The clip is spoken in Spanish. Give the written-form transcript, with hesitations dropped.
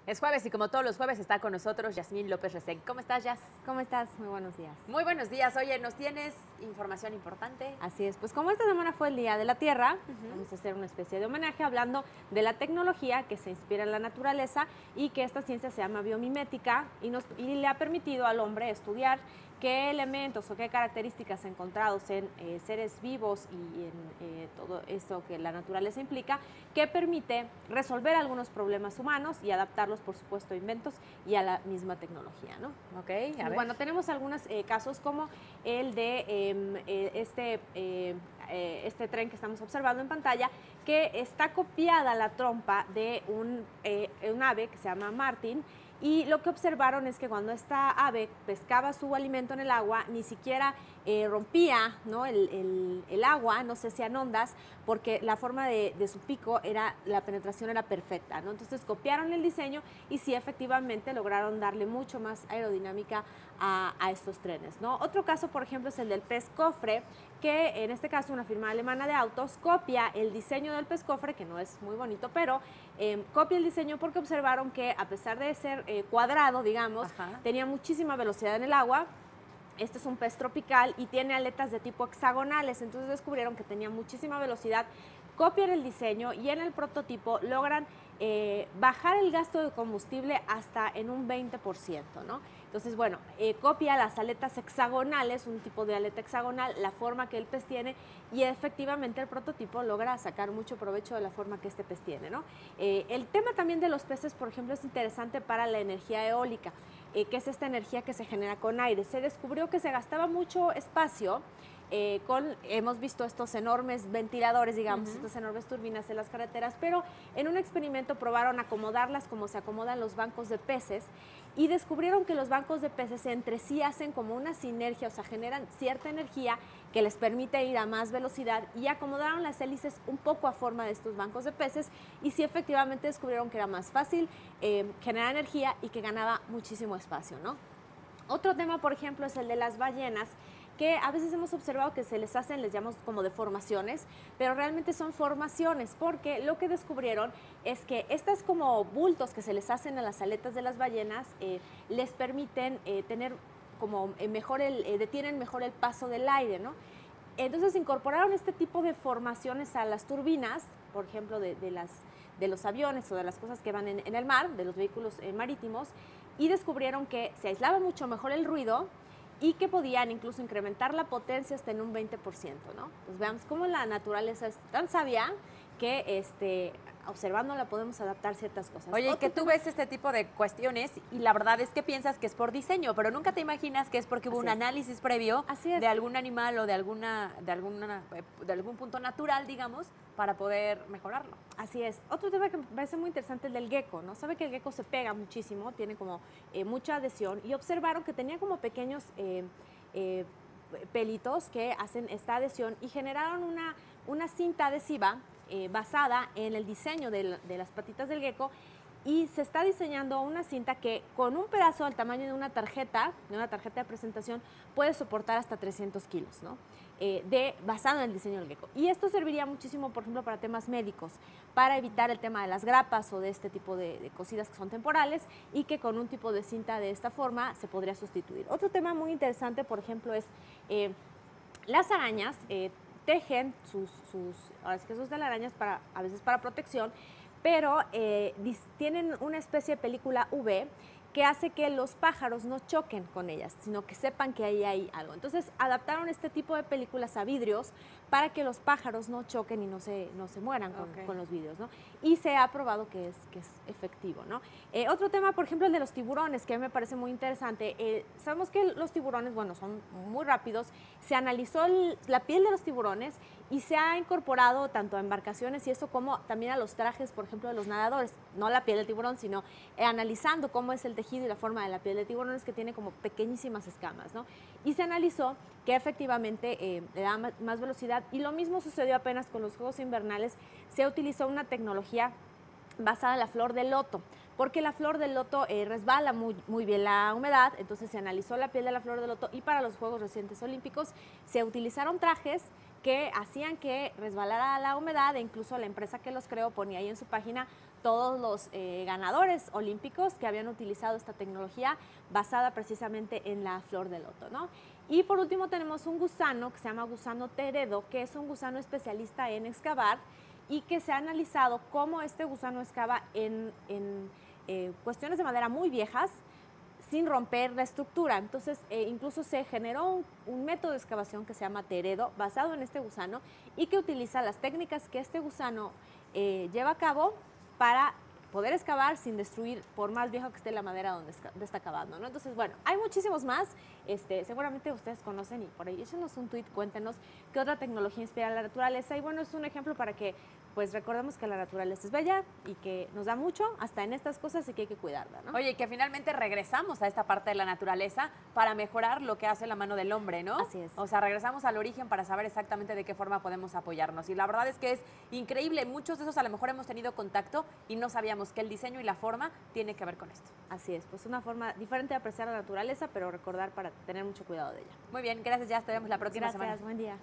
Es jueves y como todos los jueves está con nosotros Yasmín López Reseg. ¿Cómo estás, Yas? ¿Cómo estás? Muy buenos días. Muy buenos días. Oye, ¿nos tienes información importante? Así es, pues como esta semana fue el Día de la Tierra, vamos a hacer una especie de homenaje hablando de la tecnología que se inspira en la naturaleza y que esta ciencia se llama biomimética y le ha permitido al hombre estudiar qué elementos o qué características encontrados en seres vivos y en todo esto que la naturaleza implica, que permite resolver algunos problemas humanos y adaptarlos, por supuesto, a inventos y a la misma tecnología, ¿no? Ok, a ver. Bueno, tenemos algunos casos como el de este tren que estamos observando en pantalla, que está copiada la trompa de un ave que se llama martín. Y lo que observaron es que cuando esta ave pescaba su alimento en el agua, ni siquiera rompía, ¿no?, el agua, no se hacían ondas, porque la forma de su pico, la penetración era perfecta, ¿no? Entonces copiaron el diseño y sí, efectivamente, lograron darle mucho más aerodinámica a estos trenes, ¿no? Otro caso, por ejemplo, es el del pez cofre, que en este caso una firma alemana de autos copia el diseño del pez cofre, que no es muy bonito, pero copia el diseño porque observaron que a pesar de ser cuadrado, digamos, tenía muchísima velocidad en el agua. Este es un pez tropical y tiene aletas de tipo hexagonales, entonces descubrieron que tenía muchísima velocidad, copian el diseño y en el prototipo logran bajar el gasto de combustible hasta en un 20%, ¿no? Entonces, bueno, copia las aletas hexagonales, un tipo de aleta hexagonal, la forma que el pez tiene, y efectivamente el prototipo logra sacar mucho provecho de la forma que este pez tiene, ¿no? El tema también de los peces, por ejemplo, es interesante para la energía eólica, que es esta energía que se genera con aire. Se descubrió que se gastaba mucho espacio hemos visto estos enormes ventiladores, digamos, estas enormes turbinas en las carreteras, pero en un experimento probaron acomodarlas como se acomodan los bancos de peces y descubrieron que los bancos de peces entre sí hacen como una sinergia, o sea, generan cierta energía que les permite ir a más velocidad, y acomodaron las hélices un poco a forma de estos bancos de peces y sí, efectivamente descubrieron que era más fácil generar energía y que ganaba muchísimo espacio, ¿no? Otro tema, por ejemplo, es el de las ballenas, que a veces hemos observado que se les hacen, les llamamos como deformaciones, pero realmente son formaciones, porque lo que descubrieron es que estas como bultos que se les hacen a las aletas de las ballenas les permiten tener como detienen mejor el paso del aire, ¿no? Entonces incorporaron este tipo de formaciones a las turbinas, por ejemplo, de los aviones o de las cosas que van en el mar, de los vehículos marítimos, y descubrieron que se aislaba mucho mejor el ruido y que podían incluso incrementar la potencia hasta en un 20%, ¿no? Pues veamos cómo la naturaleza es tan sabia que observándola podemos adaptar ciertas cosas. Oye, que tú ves este tipo de cuestiones y la verdad es que piensas que es por diseño, pero nunca te imaginas que es porque hubo un análisis previo de algún animal o de algún punto natural, digamos, para poder mejorarlo. Así es. Otro tema que me parece muy interesante es el del gecko, ¿no? Sabe que el gecko se pega muchísimo, tiene como mucha adhesión, y observaron que tenía como pequeños pelitos que hacen esta adhesión y generaron una cinta adhesiva basada en el diseño de las patitas del gecko, y se está diseñando una cinta que con un pedazo del tamaño de una tarjeta de presentación puede soportar hasta 300 kilos, ¿no? Basado en el diseño del gecko. Y esto serviría muchísimo, por ejemplo, para temas médicos, para evitar el tema de las grapas o de este tipo de cosidas que son temporales, y que con un tipo de cinta de esta forma se podría sustituir. Otro tema muy interesante, por ejemplo, es las arañas tejen sus telarañas a veces para protección, pero tienen una especie de película UV que hace que los pájaros no choquen con ellas, sino que sepan que ahí hay algo. Entonces adaptaron este tipo de películas a vidrios para que los pájaros no choquen y no se mueran con los vidrios, ¿no? Y se ha probado que es efectivo, ¿no? Otro tema, por ejemplo, el de los tiburones, que me parece muy interesante. Sabemos que los tiburones, bueno, son muy rápidos. Se analizó la piel de los tiburones y se ha incorporado tanto a embarcaciones y eso, como también a los trajes, por ejemplo, de los nadadores. No la piel del tiburón, sino analizando cómo es el tejido y la forma de la piel de tiburones, que tiene como pequeñísimas escamas, ¿no? Y se analizó que efectivamente le da más velocidad, y lo mismo sucedió apenas con los juegos invernales. Se utilizó una tecnología basada en la flor de loto, porque la flor del loto resbala muy bien la humedad. Entonces se analizó la piel de la flor de loto, y para los Juegos recientes olímpicos se utilizaron trajes que hacían que resbalara la humedad, e incluso la empresa que los creó ponía ahí en su página todos los ganadores olímpicos que habían utilizado esta tecnología basada precisamente en la flor de loto, ¿no? Y por último tenemos un gusano que se llama gusano teredo, que es un gusano especialista en excavar y que se ha analizado cómo este gusano excava en cuestiones de madera muy viejas sin romper la estructura. Entonces, incluso se generó un método de excavación que se llama teredo, basado en este gusano y que utiliza las técnicas que este gusano lleva a cabo para poder excavar sin destruir, por más viejo que esté la madera donde está cavando, ¿no? Entonces, bueno, hay muchísimos más. Seguramente ustedes conocen y por ahí échenos un tweet, cuéntenos qué otra tecnología inspira a la naturaleza. Y bueno, es un ejemplo para que pues recordemos que la naturaleza es bella y que nos da mucho hasta en estas cosas y que hay que cuidarla, ¿no? Oye, que finalmente regresamos a esta parte de la naturaleza para mejorar lo que hace la mano del hombre, ¿no? Así es. O sea, regresamos al origen para saber exactamente de qué forma podemos apoyarnos. Y la verdad es que es increíble. Muchos de esos a lo mejor hemos tenido contacto y no sabíamos que el diseño y la forma tiene que ver con esto. Así es, pues una forma diferente de apreciar la naturaleza, pero recordar para tener mucho cuidado de ella. Muy bien, gracias, ya nos vemos la próxima semana. Gracias, buen día.